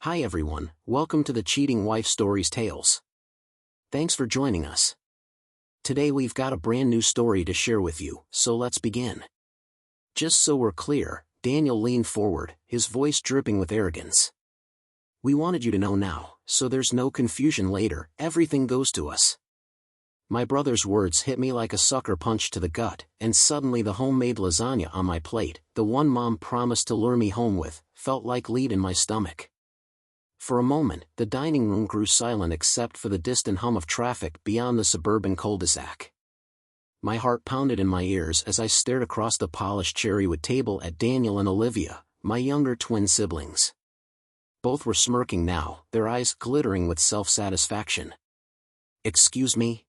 Hi everyone, welcome to the Cheating Wife Stories Tales. Thanks for joining us. Today we've got a brand new story to share with you, so let's begin. Just so we're clear, Daniel leaned forward, his voice dripping with arrogance. We wanted you to know now, so there's no confusion later, everything goes to us. My brother's words hit me like a sucker punch to the gut, and suddenly the homemade lasagna on my plate, the one Mom promised to lure me home with, felt like lead in my stomach. For a moment, the dining room grew silent except for the distant hum of traffic beyond the suburban cul-de-sac. My heart pounded in my ears as I stared across the polished cherrywood table at Daniel and Olivia, my younger twin siblings. Both were smirking now, their eyes glittering with self-satisfaction. "Excuse me?"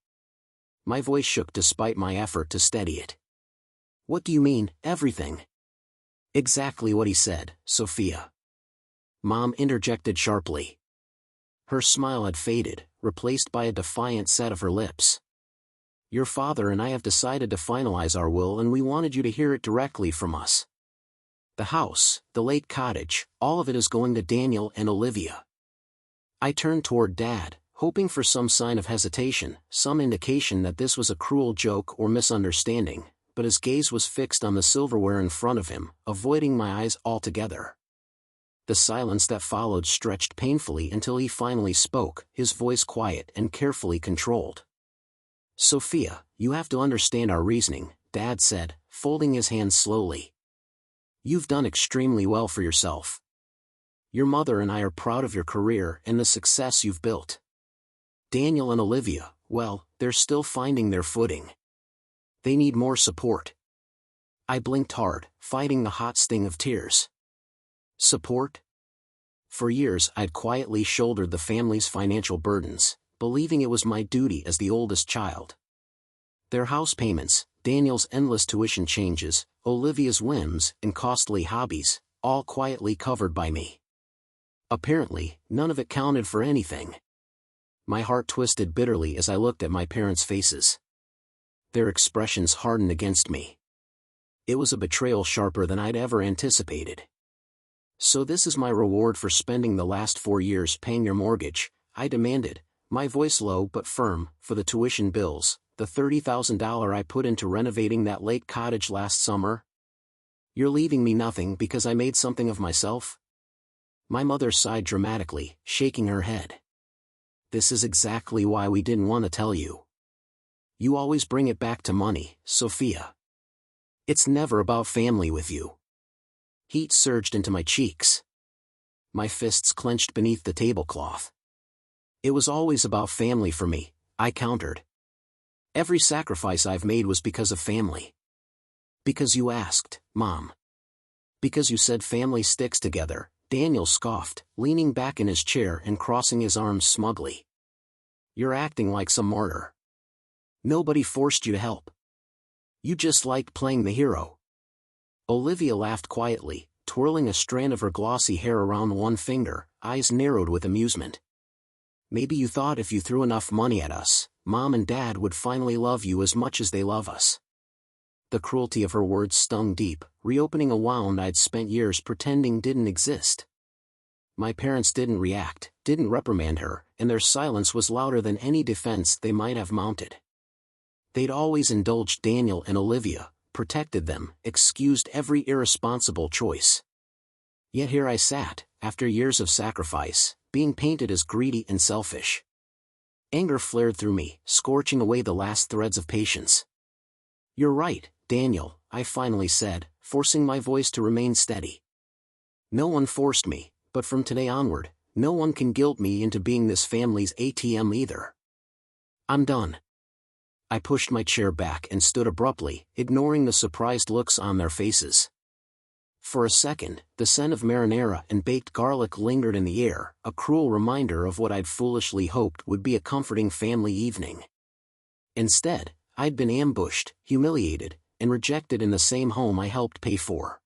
My voice shook despite my effort to steady it. "What do you mean, everything?" "Exactly what he said, Sophia," Mom interjected sharply. Her smile had faded, replaced by a defiant set of her lips. "Your father and I have decided to finalize our will and we wanted you to hear it directly from us. The house, the lake cottage, all of it is going to Daniel and Olivia." I turned toward Dad, hoping for some sign of hesitation, some indication that this was a cruel joke or misunderstanding, but his gaze was fixed on the silverware in front of him, avoiding my eyes altogether. The silence that followed stretched painfully until he finally spoke, his voice quiet and carefully controlled. "Sophia, you have to understand our reasoning," Dad said, folding his hands slowly. "You've done extremely well for yourself. Your mother and I are proud of your career and the success you've built. Daniel and Olivia, well, they're still finding their footing. They need more support." I blinked hard, fighting the hot sting of tears. Support? For years I'd quietly shouldered the family's financial burdens, believing it was my duty as the oldest child. Their house payments, Daniel's endless tuition changes, Olivia's whims and costly hobbies, all quietly covered by me. Apparently, none of it counted for anything. My heart twisted bitterly as I looked at my parents' faces. Their expressions hardened against me. It was a betrayal sharper than I'd ever anticipated. "So this is my reward for spending the last 4 years paying your mortgage," I demanded, my voice low but firm, "for the tuition bills, the $30,000 I put into renovating that lake cottage last summer? You're leaving me nothing because I made something of myself?" My mother sighed dramatically, shaking her head. "This is exactly why we didn't want to tell you. You always bring it back to money, Sophia. It's never about family with you." Heat surged into my cheeks. My fists clenched beneath the tablecloth. "It was always about family for me," I countered. "Every sacrifice I've made was because of family." "Because you asked, Mom. Because you said family sticks together," Daniel scoffed, leaning back in his chair and crossing his arms smugly. "You're acting like some martyr. Nobody forced you to help. You just liked playing the hero." Olivia laughed quietly, twirling a strand of her glossy hair around one finger, eyes narrowed with amusement. "Maybe you thought if you threw enough money at us, Mom and Dad would finally love you as much as they love us." The cruelty of her words stung deep, reopening a wound I'd spent years pretending didn't exist. My parents didn't react, didn't reprimand her, and their silence was louder than any defense they might have mounted. They'd always indulged Daniel and Olivia, protected them, excused every irresponsible choice. Yet here I sat, after years of sacrifice, being painted as greedy and selfish. Anger flared through me, scorching away the last threads of patience. "You're right, Daniel," I finally said, forcing my voice to remain steady. "No one forced me, but from today onward, no one can guilt me into being this family's ATM either. I'm done." I pushed my chair back and stood abruptly, ignoring the surprised looks on their faces. For a second, the scent of marinara and baked garlic lingered in the air, a cruel reminder of what I'd foolishly hoped would be a comforting family evening. Instead, I'd been ambushed, humiliated, and rejected in the same home I helped pay for.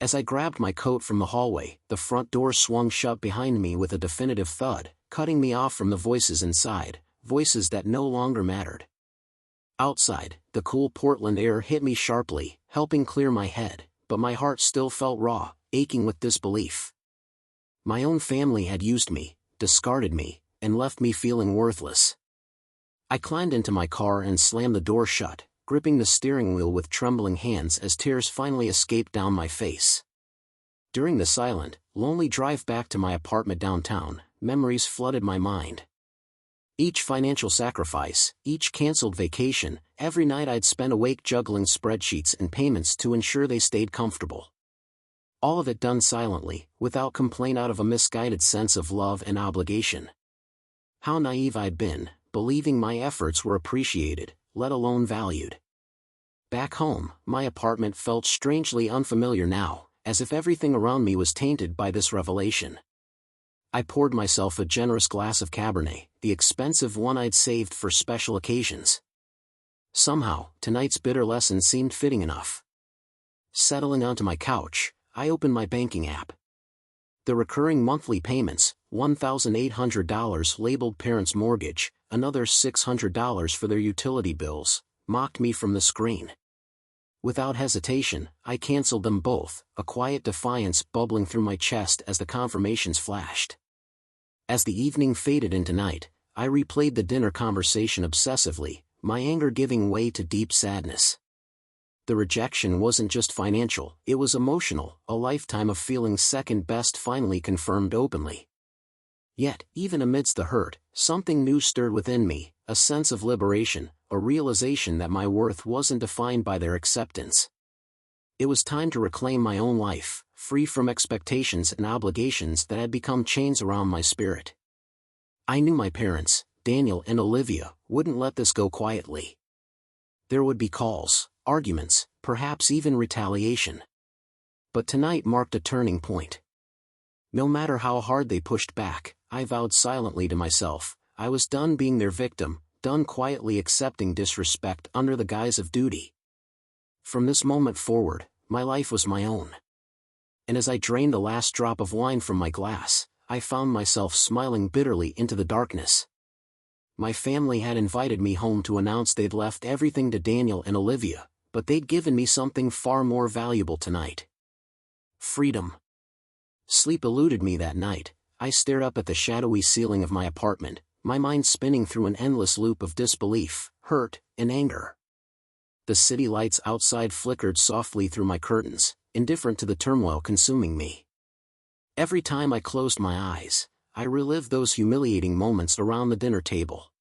As I grabbed my coat from the hallway, the front door swung shut behind me with a definitive thud, cutting me off from the voices inside, voices that no longer mattered. Outside, the cool Portland air hit me sharply, helping clear my head, but my heart still felt raw, aching with disbelief. My own family had used me, discarded me, and left me feeling worthless. I climbed into my car and slammed the door shut, gripping the steering wheel with trembling hands as tears finally escaped down my face. During the silent, lonely drive back to my apartment downtown, memories flooded my mind. Each financial sacrifice, each canceled vacation, every night I'd spent awake juggling spreadsheets and payments to ensure they stayed comfortable. All of it done silently, without complaint, out of a misguided sense of love and obligation. How naive I'd been, believing my efforts were appreciated, let alone valued. Back home, my apartment felt strangely unfamiliar now, as if everything around me was tainted by this revelation. I poured myself a generous glass of Cabernet, the expensive one I'd saved for special occasions. Somehow, tonight's bitter lesson seemed fitting enough. Settling onto my couch, I opened my banking app. The recurring monthly payments, $1,800 labeled parents' mortgage, another $600 for their utility bills, mocked me from the screen. Without hesitation, I canceled them both, a quiet defiance bubbling through my chest as the confirmations flashed. As the evening faded into night, I replayed the dinner conversation obsessively, my anger giving way to deep sadness. The rejection wasn't just financial, it was emotional, a lifetime of feeling second best finally confirmed openly. Yet, even amidst the hurt, something new stirred within me, a sense of liberation, a realization that my worth wasn't defined by their acceptance. It was time to reclaim my own life, free from expectations and obligations that had become chains around my spirit. I knew my parents, Daniel and Olivia, wouldn't let this go quietly. There would be calls, arguments, perhaps even retaliation. But tonight marked a turning point. No matter how hard they pushed back, I vowed silently to myself, I was done being their victim, done quietly accepting disrespect under the guise of duty. From this moment forward, my life was my own. And as I drained the last drop of wine from my glass, I found myself smiling bitterly into the darkness. My family had invited me home to announce they'd left everything to Daniel and Olivia, but they'd given me something far more valuable tonight. Freedom. Sleep eluded me that night. I stared up at the shadowy ceiling of my apartment, my mind spinning through an endless loop of disbelief, hurt, and anger. The city lights outside flickered softly through my curtains, indifferent to the turmoil consuming me. Every time I closed my eyes, I relived those humiliating moments around the dinner table.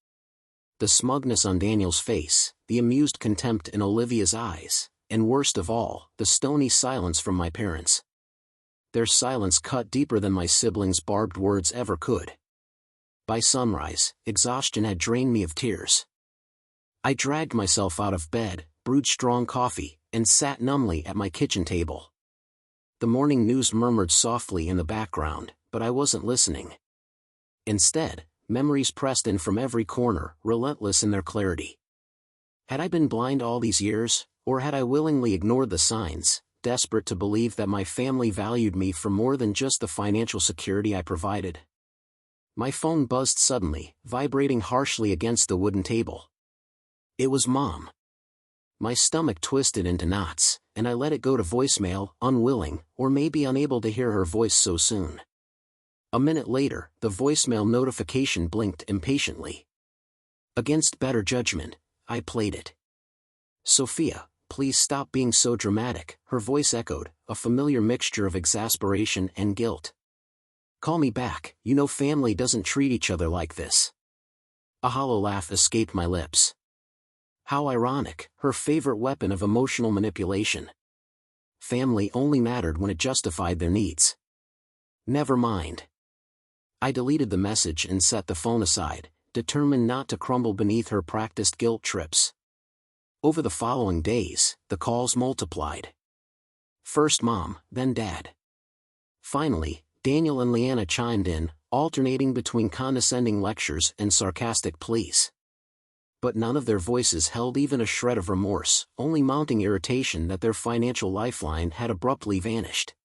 The smugness on Daniel's face, the amused contempt in Olivia's eyes, and worst of all, the stony silence from my parents. Their silence cut deeper than my siblings' barbed words ever could. By sunrise, exhaustion had drained me of tears. I dragged myself out of bed, brewed strong coffee, and sat numbly at my kitchen table. The morning news murmured softly in the background, but I wasn't listening. Instead, memories pressed in from every corner, relentless in their clarity. Had I been blind all these years, or had I willingly ignored the signs, desperate to believe that my family valued me for more than just the financial security I provided? My phone buzzed suddenly, vibrating harshly against the wooden table. It was Mom. My stomach twisted into knots, and I let it go to voicemail, unwilling, or maybe unable to hear her voice so soon. A minute later, the voicemail notification blinked impatiently. Against better judgment, I played it. "Sophia, please stop being so dramatic," her voice echoed, a familiar mixture of exasperation and guilt. "Call me back, you know family doesn't treat each other like this." A hollow laugh escaped my lips. How ironic, her favorite weapon of emotional manipulation. Family only mattered when it justified their needs. Never mind. I deleted the message and set the phone aside, determined not to crumble beneath her practiced guilt trips. Over the following days, the calls multiplied. First Mom, then Dad. Finally, Daniel and Leanna chimed in, alternating between condescending lectures and sarcastic pleas. But none of their voices held even a shred of remorse, only mounting irritation that their financial lifeline had abruptly vanished.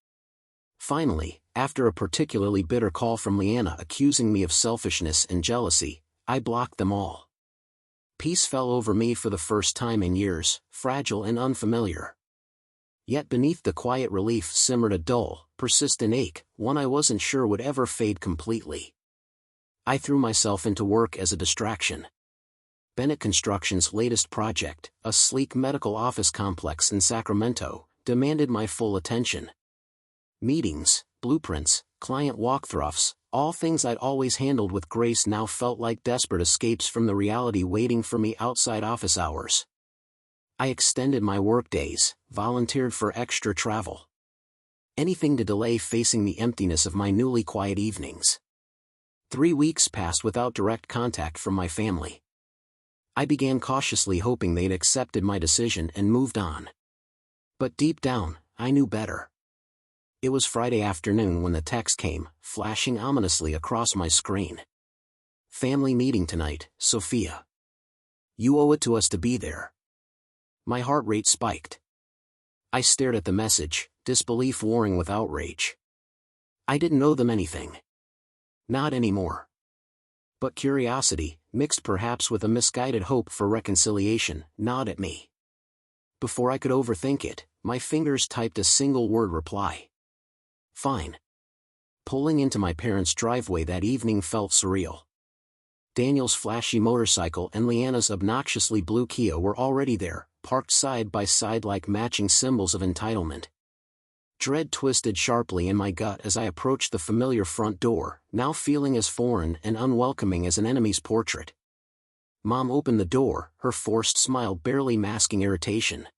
Finally, after a particularly bitter call from Leanna accusing me of selfishness and jealousy, I blocked them all. Peace fell over me for the first time in years, fragile and unfamiliar. Yet beneath the quiet relief simmered a dull, persistent ache, one I wasn't sure would ever fade completely. I threw myself into work as a distraction. Bennett Construction's latest project, a sleek medical office complex in Sacramento, demanded my full attention. Meetings, blueprints, client walkthroughs, all things I'd always handled with grace now felt like desperate escapes from the reality waiting for me outside office hours. I extended my workdays, volunteered for extra travel. Anything to delay facing the emptiness of my newly quiet evenings. 3 weeks passed without direct contact from my family. I began cautiously hoping they'd accepted my decision and moved on. But deep down, I knew better. It was Friday afternoon when the text came, flashing ominously across my screen. "Family meeting tonight, Sophia. You owe it to us to be there." My heart rate spiked. I stared at the message, disbelief warring with outrage. I didn't owe them anything. Not anymore. But curiosity, mixed perhaps with a misguided hope for reconciliation, gnawed at me. Before I could overthink it, my fingers typed a single-word reply. Fine. Pulling into my parents' driveway that evening felt surreal. Daniel's flashy motorcycle and Leanna's obnoxiously blue Kia were already there, parked side by side like matching symbols of entitlement. Dread twisted sharply in my gut as I approached the familiar front door, now feeling as foreign and unwelcoming as an enemy's portrait. Mom opened the door, her forced smile barely masking irritation.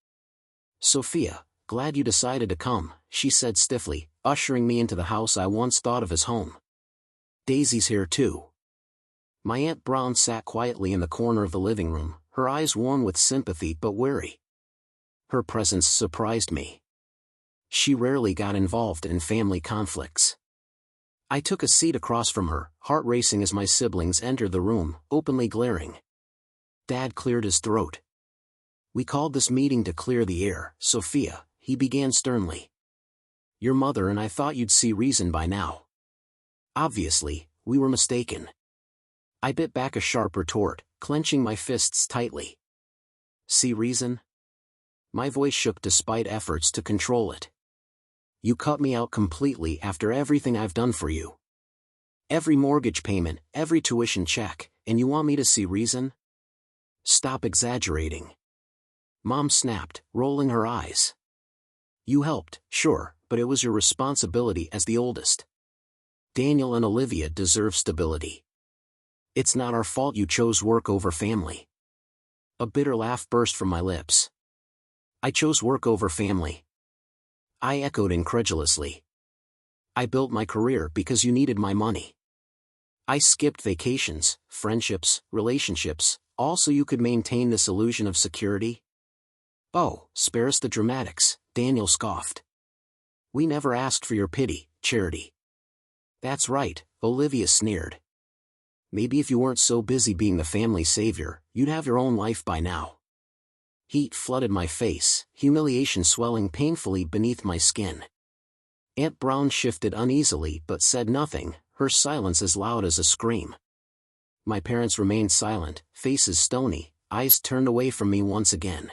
"Sophia, glad you decided to come," she said stiffly, ushering me into the house I once thought of as home. "Daisy's here too." My Aunt Brown sat quietly in the corner of the living room, her eyes warm with sympathy but wary. Her presence surprised me. She rarely got involved in family conflicts. I took a seat across from her, heart racing as my siblings entered the room, openly glaring. Dad cleared his throat. "We called this meeting to clear the air, Sophia," he began sternly. "Your mother and I thought you'd see reason by now. Obviously, we were mistaken." I bit back a sharp retort, clenching my fists tightly. "See reason?" My voice shook despite efforts to control it. "You cut me out completely after everything I've done for you. Every mortgage payment, every tuition check, and you want me to see reason? Stop exaggerating." Mom snapped, rolling her eyes. "You helped, sure, but it was your responsibility as the oldest. Daniel and Olivia deserve stability. It's not our fault you chose work over family." A bitter laugh burst from my lips. "I chose work over family?" I echoed incredulously. "I built my career because you needed my money. I skipped vacations, friendships, relationships, all so you could maintain this illusion of security?" "Oh, spare us the dramatics," Daniel scoffed. "We never asked for your pity, Charity." "That's right," Olivia sneered. "Maybe if you weren't so busy being the family savior, you'd have your own life by now." Heat flooded my face, humiliation swelling painfully beneath my skin. Aunt Brown shifted uneasily but said nothing, her silence as loud as a scream. My parents remained silent, faces stony, eyes turned away from me once again.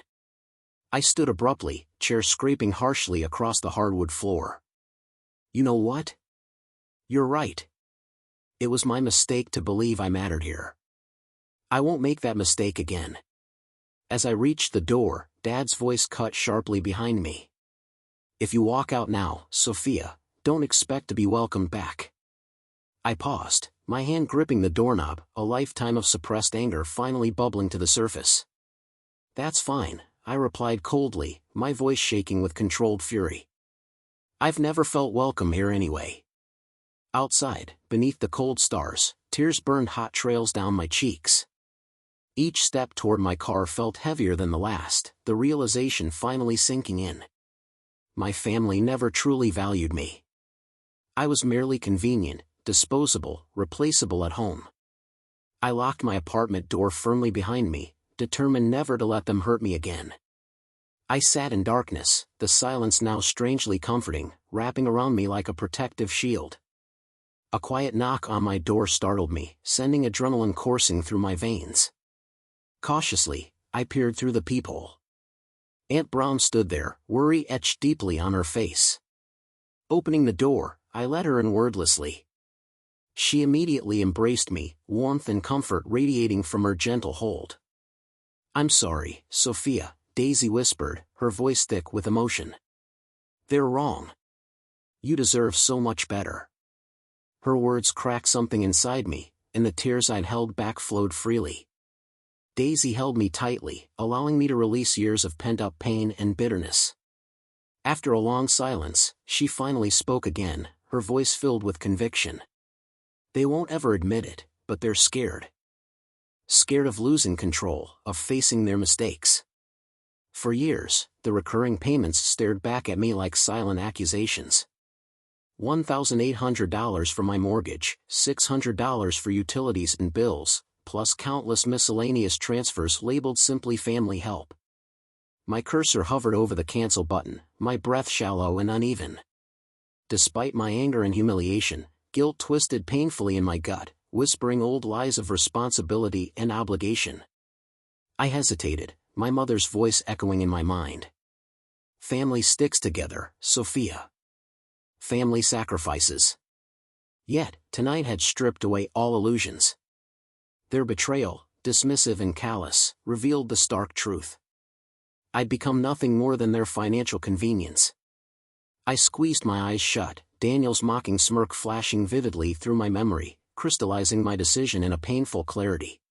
I stood abruptly, chair scraping harshly across the hardwood floor. "You know what? You're right. It was my mistake to believe I mattered here. I won't make that mistake again." As I reached the door, Dad's voice cut sharply behind me. "If you walk out now, Sophia, don't expect to be welcomed back." I paused, my hand gripping the doorknob, a lifetime of suppressed anger finally bubbling to the surface. "That's fine," I replied coldly, my voice shaking with controlled fury. "I've never felt welcome here anyway." Outside, beneath the cold stars, tears burned hot trails down my cheeks. Each step toward my car felt heavier than the last, the realization finally sinking in. My family never truly valued me. I was merely convenient, disposable, replaceable at home. I locked my apartment door firmly behind me, determined never to let them hurt me again. I sat in darkness, the silence now strangely comforting, wrapping around me like a protective shield. A quiet knock on my door startled me, sending adrenaline coursing through my veins. Cautiously, I peered through the peephole. Aunt Brown stood there, worry etched deeply on her face. Opening the door, I let her in wordlessly. She immediately embraced me, warmth and comfort radiating from her gentle hold. "I'm sorry, Sophia," Daisy whispered, her voice thick with emotion. "They're wrong. You deserve so much better." Her words cracked something inside me, and the tears I'd held back flowed freely. Daisy held me tightly, allowing me to release years of pent-up pain and bitterness. After a long silence, she finally spoke again, her voice filled with conviction. "They won't ever admit it, but they're scared. Scared of losing control, of facing their mistakes." For years, the recurring payments stared back at me like silent accusations. $1,800 for my mortgage, $600 for utilities and bills, plus countless miscellaneous transfers labeled simply family help. My cursor hovered over the cancel button, my breath shallow and uneven. Despite my anger and humiliation, guilt twisted painfully in my gut, whispering old lies of responsibility and obligation. I hesitated, my mother's voice echoing in my mind. "Family sticks together, Sophia. Family sacrifices." Yet, tonight had stripped away all illusions. Their betrayal, dismissive and callous, revealed the stark truth. I'd become nothing more than their financial convenience. I squeezed my eyes shut, Daniel's mocking smirk flashing vividly through my memory, crystallizing my decision in a painful clarity.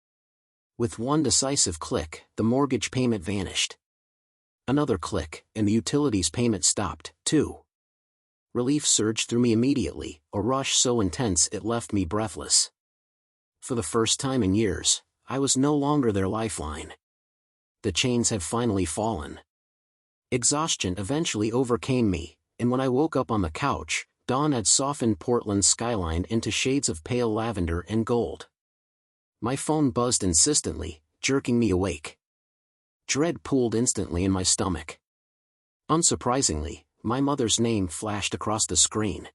With one decisive click, the mortgage payment vanished. Another click, and the utilities payment stopped, too. Relief surged through me immediately, a rush so intense it left me breathless. For the first time in years, I was no longer their lifeline. The chains had finally fallen. Exhaustion eventually overcame me, and when I woke up on the couch, dawn had softened Portland's skyline into shades of pale lavender and gold. My phone buzzed insistently, jerking me awake. Dread pooled instantly in my stomach. Unsurprisingly, my mother's name flashed across the screen.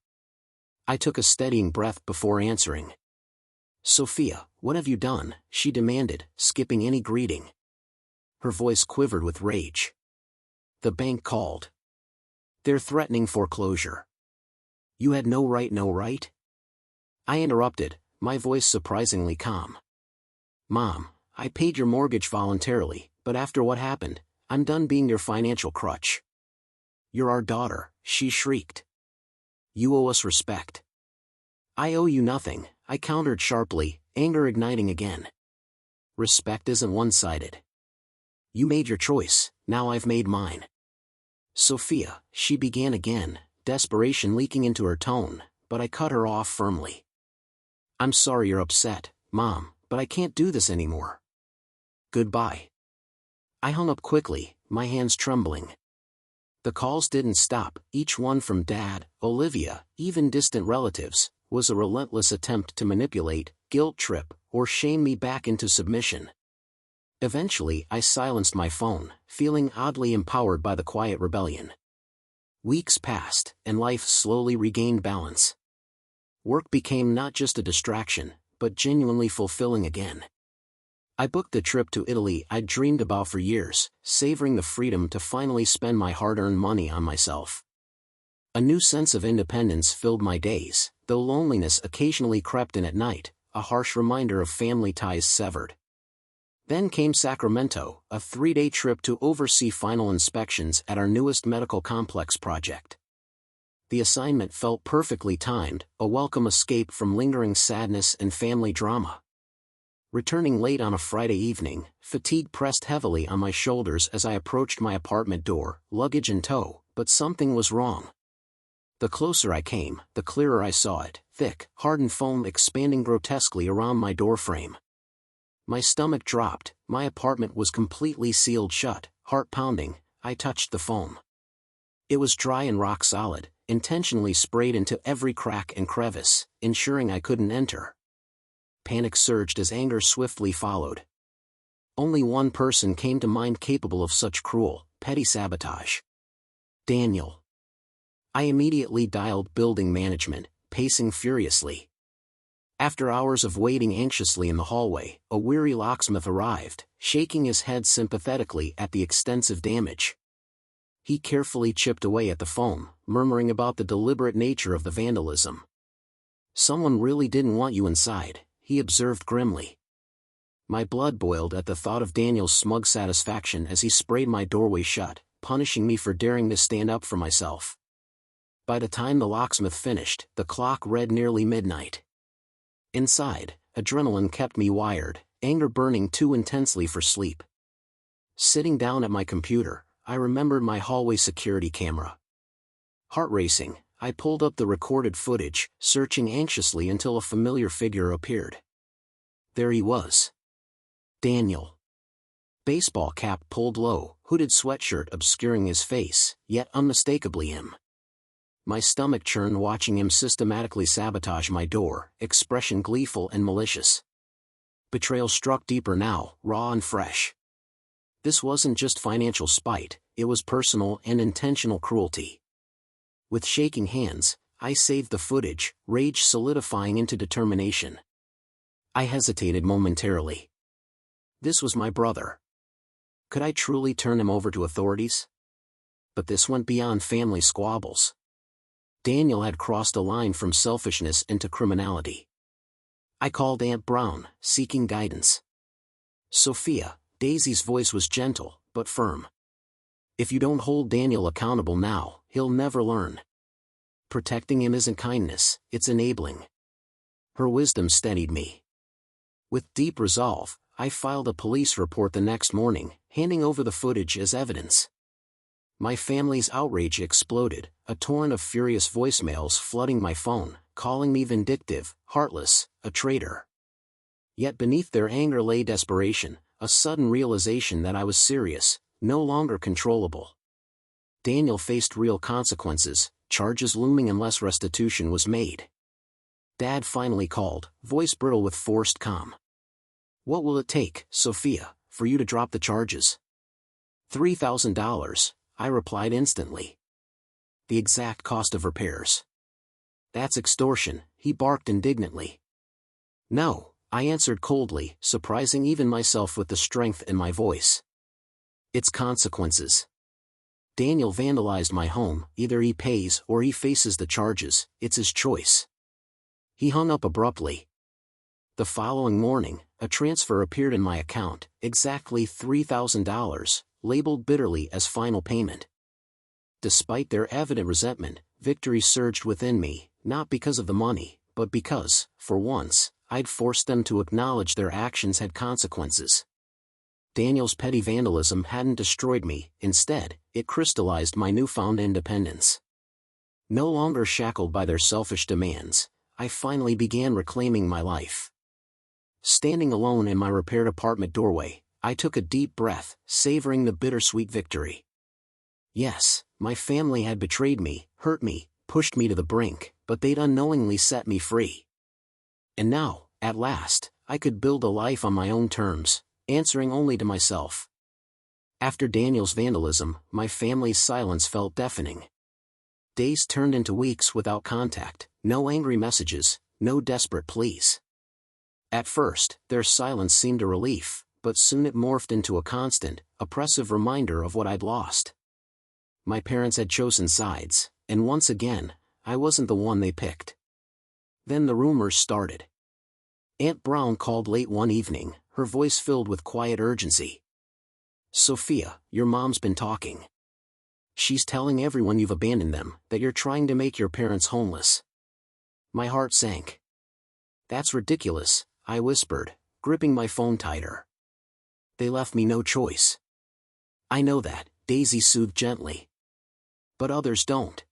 I took a steadying breath before answering. "Sophia, what have you done?" she demanded, skipping any greeting. Her voice quivered with rage. "The bank called. They're threatening foreclosure." "You had no right, no right?" I interrupted, my voice surprisingly calm. "Mom, I paid your mortgage voluntarily, but after what happened, I'm done being your financial crutch." "You're our daughter," she shrieked. "You owe us respect." "I owe you nothing," I countered sharply, anger igniting again. "Respect isn't one-sided. You made your choice, now I've made mine." "Sophia," she began again, desperation leaking into her tone, but I cut her off firmly. "I'm sorry you're upset, Mom, but I can't do this anymore. Goodbye." I hung up quickly, my hands trembling. The calls didn't stop, each one from Dad, Olivia, even distant relatives, was a relentless attempt to manipulate, guilt-trip, or shame me back into submission. Eventually I silenced my phone, feeling oddly empowered by the quiet rebellion. Weeks passed, and life slowly regained balance. Work became not just a distraction, but genuinely fulfilling again. I booked the trip to Italy I'd dreamed about for years, savoring the freedom to finally spend my hard-earned money on myself. A new sense of independence filled my days, though loneliness occasionally crept in at night, a harsh reminder of family ties severed. Then came Sacramento, a 3-day trip to oversee final inspections at our newest medical complex project. The assignment felt perfectly timed, a welcome escape from lingering sadness and family drama. Returning late on a Friday evening, fatigue pressed heavily on my shoulders as I approached my apartment door, luggage in tow, but something was wrong. The closer I came, the clearer I saw it, thick, hardened foam expanding grotesquely around my doorframe. My stomach dropped, my apartment was completely sealed shut, heart pounding. I touched the foam. It was dry and rock solid, intentionally sprayed into every crack and crevice, ensuring I couldn't enter. Panic surged as anger swiftly followed. Only one person came to mind capable of such cruel, petty sabotage. Daniel. I immediately dialed building management, pacing furiously. After hours of waiting anxiously in the hallway, a weary locksmith arrived, shaking his head sympathetically at the extensive damage. He carefully chipped away at the foam, murmuring about the deliberate nature of the vandalism. "Someone really didn't want you inside," he observed grimly. My blood boiled at the thought of Daniel's smug satisfaction as he sprayed my doorway shut, punishing me for daring to stand up for myself. By the time the locksmith finished, the clock read nearly midnight. Inside, adrenaline kept me wired, anger burning too intensely for sleep. Sitting down at my computer, I remembered my hallway security camera. Heart racing, I pulled up the recorded footage, searching anxiously until a familiar figure appeared. There he was. Daniel. Baseball cap pulled low, hooded sweatshirt obscuring his face, yet unmistakably him. My stomach churned watching him systematically sabotage my door, expression gleeful and malicious. Betrayal struck deeper now, raw and fresh. This wasn't just financial spite, it was personal and intentional cruelty. With shaking hands, I saved the footage, rage solidifying into determination. I hesitated momentarily. This was my brother. Could I truly turn him over to authorities? But this went beyond family squabbles. Daniel had crossed a line from selfishness into criminality. I called Aunt Brown, seeking guidance. "Sophia," Daisy's voice was gentle, but firm. "If you don't hold Daniel accountable now, he'll never learn. Protecting him isn't kindness, it's enabling." Her wisdom steadied me. With deep resolve, I filed a police report the next morning, handing over the footage as evidence. My family's outrage exploded, a torrent of furious voicemails flooding my phone, calling me vindictive, heartless, a traitor. Yet beneath their anger lay desperation, a sudden realization that I was serious, no longer controllable. Daniel faced real consequences, charges looming unless restitution was made. Dad finally called, voice brittle with forced calm. "What will it take, Sophia, for you to drop the charges?" $3,000, I replied instantly. "The exact cost of repairs." "That's extortion," he barked indignantly. "No," I answered coldly, surprising even myself with the strength in my voice. "It's consequences. Daniel vandalized my home, either he pays or he faces the charges, it's his choice." He hung up abruptly. The following morning, a transfer appeared in my account, exactly $3,000, labeled bitterly as final payment. Despite their evident resentment, victory surged within me, not because of the money, but because, for once, I'd forced them to acknowledge their actions had consequences. Daniel's petty vandalism hadn't destroyed me, instead, it crystallized my newfound independence. No longer shackled by their selfish demands, I finally began reclaiming my life. Standing alone in my repaired apartment doorway, I took a deep breath, savoring the bittersweet victory. Yes, my family had betrayed me, hurt me, pushed me to the brink, but they'd unknowingly set me free. And now, at last, I could build a life on my own terms, answering only to myself. After Daniel's vandalism, my family's silence felt deafening. Days turned into weeks without contact, no angry messages, no desperate pleas. At first, their silence seemed a relief, but soon it morphed into a constant, oppressive reminder of what I'd lost. My parents had chosen sides, and once again, I wasn't the one they picked. Then the rumors started. Aunt Brown called late one evening, her voice filled with quiet urgency. "Sophia, your mom's been talking. She's telling everyone you've abandoned them, that you're trying to make your parents homeless." My heart sank. "That's ridiculous," I whispered, gripping my phone tighter. "They left me no choice." "I know that," Daisy soothed gently. "But others don't.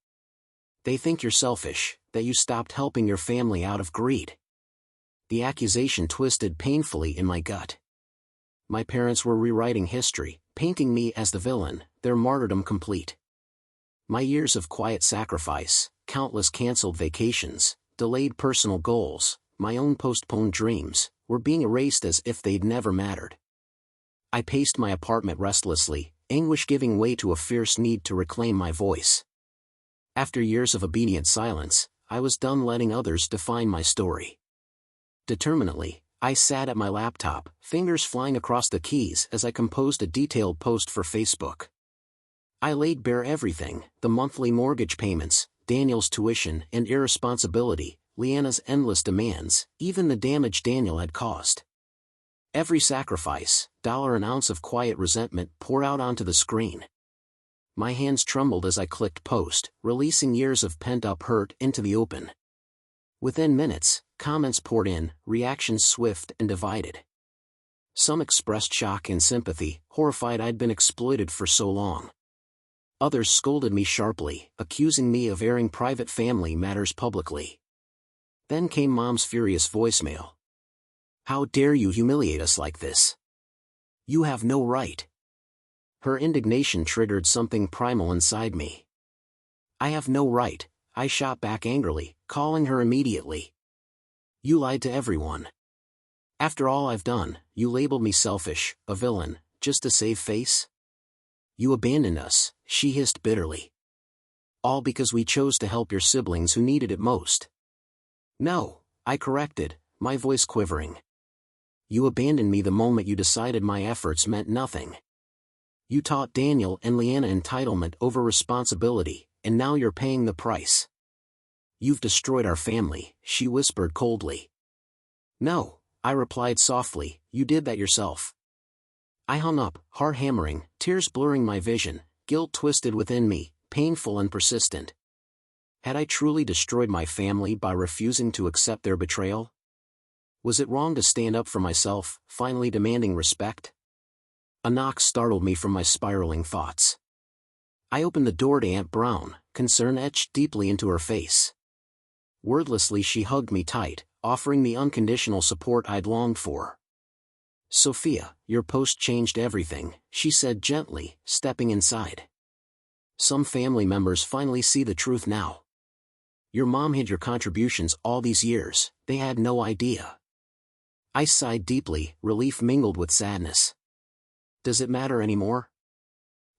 They think you're selfish, that you stopped helping your family out of greed." The accusation twisted painfully in my gut. My parents were rewriting history, painting me as the villain, their martyrdom complete. My years of quiet sacrifice, countless canceled vacations, delayed personal goals, my own postponed dreams, were being erased as if they'd never mattered. I paced my apartment restlessly, anguish giving way to a fierce need to reclaim my voice. After years of obedient silence, I was done letting others define my story. Determinedly, I sat at my laptop, fingers flying across the keys as I composed a detailed post for Facebook. I laid bare everything: the monthly mortgage payments, Daniel's tuition and irresponsibility, Leanna's endless demands, even the damage Daniel had caused. Every sacrifice, dollar an ounce of quiet resentment poured out onto the screen. My hands trembled as I clicked post, releasing years of pent-up hurt into the open. Within minutes, comments poured in, reactions swift and divided. Some expressed shock and sympathy, horrified I'd been exploited for so long. Others scolded me sharply, accusing me of airing private family matters publicly. Then came Mom's furious voicemail. "How dare you humiliate us like this? You have no right." Her indignation triggered something primal inside me. "I have no right," I shot back angrily, calling her immediately. "You lied to everyone. After all I've done, you labeled me selfish, a villain, just to save face? You abandoned us," she hissed bitterly. "All because we chose to help your siblings who needed it most." "No," I corrected, my voice quivering. "You abandoned me the moment you decided my efforts meant nothing. You taught Daniel and Leanna entitlement over responsibility, and now you're paying the price. You've destroyed our family," she whispered coldly. "No," I replied softly, "you did that yourself." I hung up, heart hammering, tears blurring my vision, guilt twisted within me, painful and persistent. Had I truly destroyed my family by refusing to accept their betrayal? Was it wrong to stand up for myself, finally demanding respect? A knock startled me from my spiraling thoughts. I opened the door to Aunt Brown, concern etched deeply into her face. Wordlessly she hugged me tight, offering the unconditional support I'd longed for. "Sophia, your post changed everything," she said gently, stepping inside. "Some family members finally see the truth now. Your mom hid your contributions all these years, they had no idea." I sighed deeply, relief mingled with sadness. "Does it matter anymore?"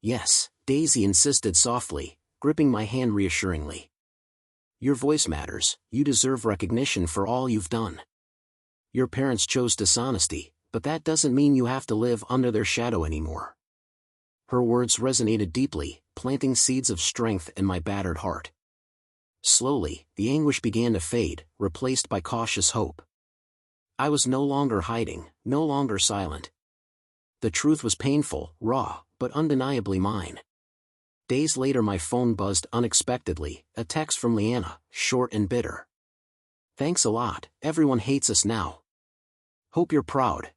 "Yes," Daisy insisted softly, gripping my hand reassuringly. "Your voice matters, you deserve recognition for all you've done. Your parents chose dishonesty, but that doesn't mean you have to live under their shadow anymore." Her words resonated deeply, planting seeds of strength in my battered heart. Slowly, the anguish began to fade, replaced by cautious hope. I was no longer hiding, no longer silent. The truth was painful, raw, but undeniably mine. Days later my phone buzzed unexpectedly, a text from Leanna, short and bitter. "Thanks a lot, everyone hates us now. Hope you're proud."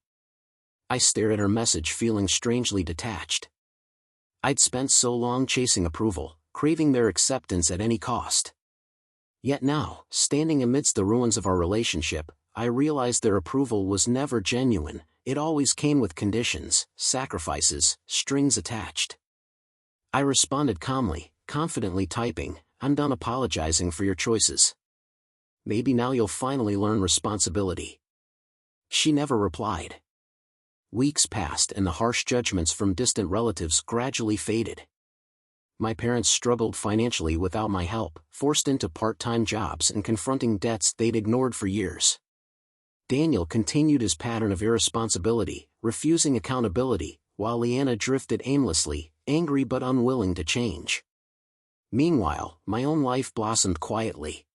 I stared at her message feeling strangely detached. I'd spent so long chasing approval, craving their acceptance at any cost. Yet now, standing amidst the ruins of our relationship, I realized their approval was never genuine, it always came with conditions, sacrifices, strings attached. I responded calmly, confidently typing, "I'm done apologizing for your choices. Maybe now you'll finally learn responsibility." She never replied. Weeks passed and the harsh judgments from distant relatives gradually faded. My parents struggled financially without my help, forced into part-time jobs and confronting debts they'd ignored for years. Daniel continued his pattern of irresponsibility, refusing accountability, while Leanna drifted aimlessly, angry but unwilling to change. Meanwhile, my own life blossomed quietly.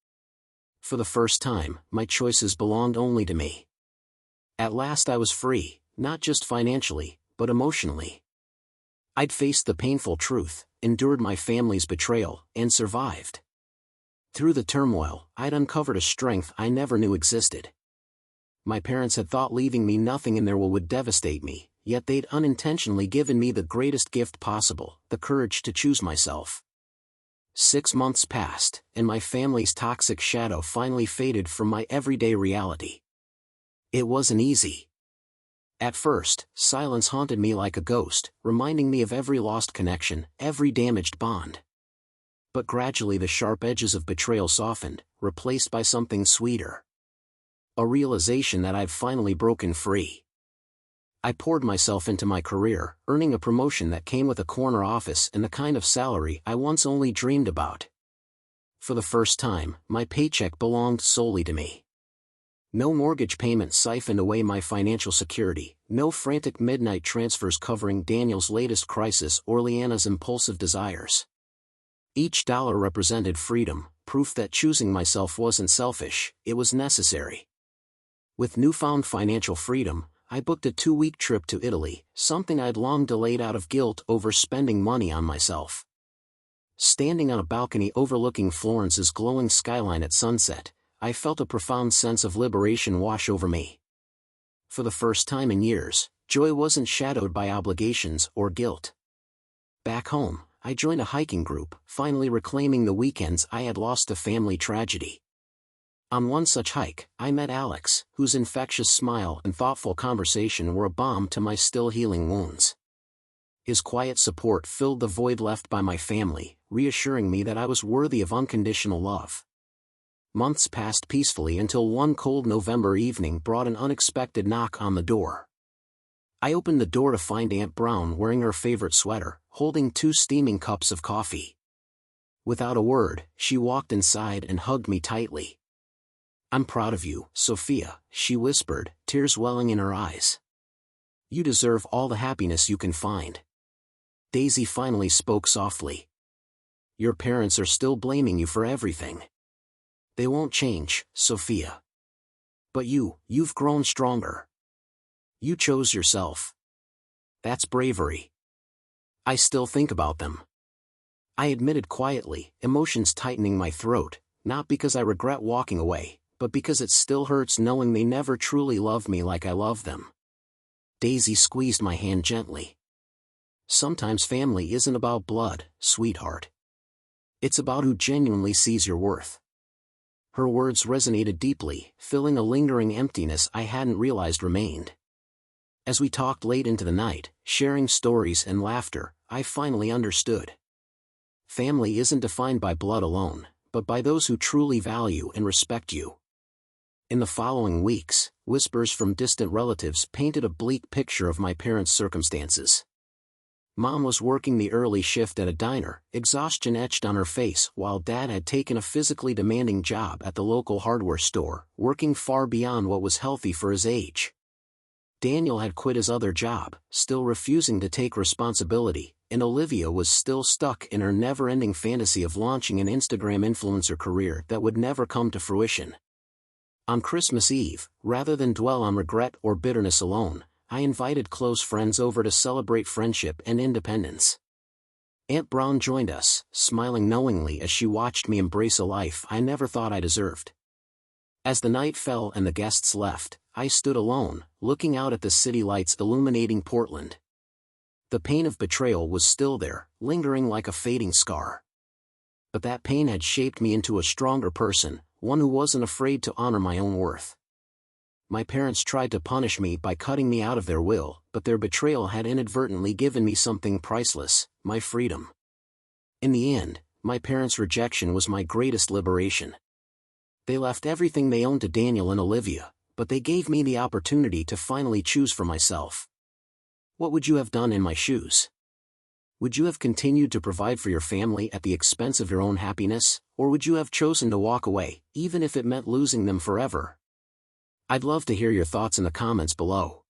For the first time, my choices belonged only to me. At last I was free. Not just financially, but emotionally. I'd faced the painful truth, endured my family's betrayal, and survived. Through the turmoil, I'd uncovered a strength I never knew existed. My parents had thought leaving me nothing in their will would devastate me, yet they'd unintentionally given me the greatest gift possible, the courage to choose myself. 6 months passed, and my family's toxic shadow finally faded from my everyday reality. It wasn't easy. At first, silence haunted me like a ghost, reminding me of every lost connection, every damaged bond. But gradually the sharp edges of betrayal softened, replaced by something sweeter. A realization that I'd finally broken free. I poured myself into my career, earning a promotion that came with a corner office and the kind of salary I once only dreamed about. For the first time, my paycheck belonged solely to me. No mortgage payment siphoned away my financial security, no frantic midnight transfers covering Daniel's latest crisis or Leanna's impulsive desires. Each dollar represented freedom, proof that choosing myself wasn't selfish, it was necessary. With newfound financial freedom, I booked a 2-week trip to Italy, something I'd long delayed out of guilt over spending money on myself. Standing on a balcony overlooking Florence's glowing skyline at sunset, I felt a profound sense of liberation wash over me. For the first time in years, joy wasn't shadowed by obligations or guilt. Back home, I joined a hiking group, finally reclaiming the weekends I had lost to family tragedy. On one such hike, I met Alex, whose infectious smile and thoughtful conversation were a balm to my still healing wounds. His quiet support filled the void left by my family, reassuring me that I was worthy of unconditional love. Months passed peacefully until one cold November evening brought an unexpected knock on the door. I opened the door to find Aunt Brown wearing her favorite sweater, holding 2 steaming cups of coffee. Without a word, she walked inside and hugged me tightly. "I'm proud of you, Sophia," she whispered, tears welling in her eyes. "You deserve all the happiness you can find." Daisy finally spoke softly. "Your parents are still blaming you for everything. They won't change, Sophia. But you've grown stronger. You chose yourself. That's bravery." "I still think about them," I admitted quietly, emotions tightening my throat, not because I regret walking away, but because it still hurts knowing they never truly loved me like I loved them. Daisy squeezed my hand gently. "Sometimes family isn't about blood, sweetheart. It's about who genuinely sees your worth." Her words resonated deeply, filling a lingering emptiness I hadn't realized remained. As we talked late into the night, sharing stories and laughter, I finally understood. Family isn't defined by blood alone, but by those who truly value and respect you. In the following weeks, whispers from distant relatives painted a bleak picture of my parents' circumstances. Mom was working the early shift at a diner, exhaustion etched on her face, while Dad had taken a physically demanding job at the local hardware store, working far beyond what was healthy for his age. Daniel had quit his other job, still refusing to take responsibility, and Olivia was still stuck in her never-ending fantasy of launching an Instagram influencer career that would never come to fruition. On Christmas Eve, rather than dwell on regret or bitterness alone, I invited close friends over to celebrate friendship and independence. Aunt Brown joined us, smiling knowingly as she watched me embrace a life I never thought I deserved. As the night fell and the guests left, I stood alone, looking out at the city lights illuminating Portland. The pain of betrayal was still there, lingering like a fading scar. But that pain had shaped me into a stronger person, one who wasn't afraid to honor my own worth. My parents tried to punish me by cutting me out of their will, but their betrayal had inadvertently given me something priceless, my freedom. In the end, my parents' rejection was my greatest liberation. They left everything they owned to Daniel and Olivia, but they gave me the opportunity to finally choose for myself. What would you have done in my shoes? Would you have continued to provide for your family at the expense of your own happiness, or would you have chosen to walk away, even if it meant losing them forever? I'd love to hear your thoughts in the comments below.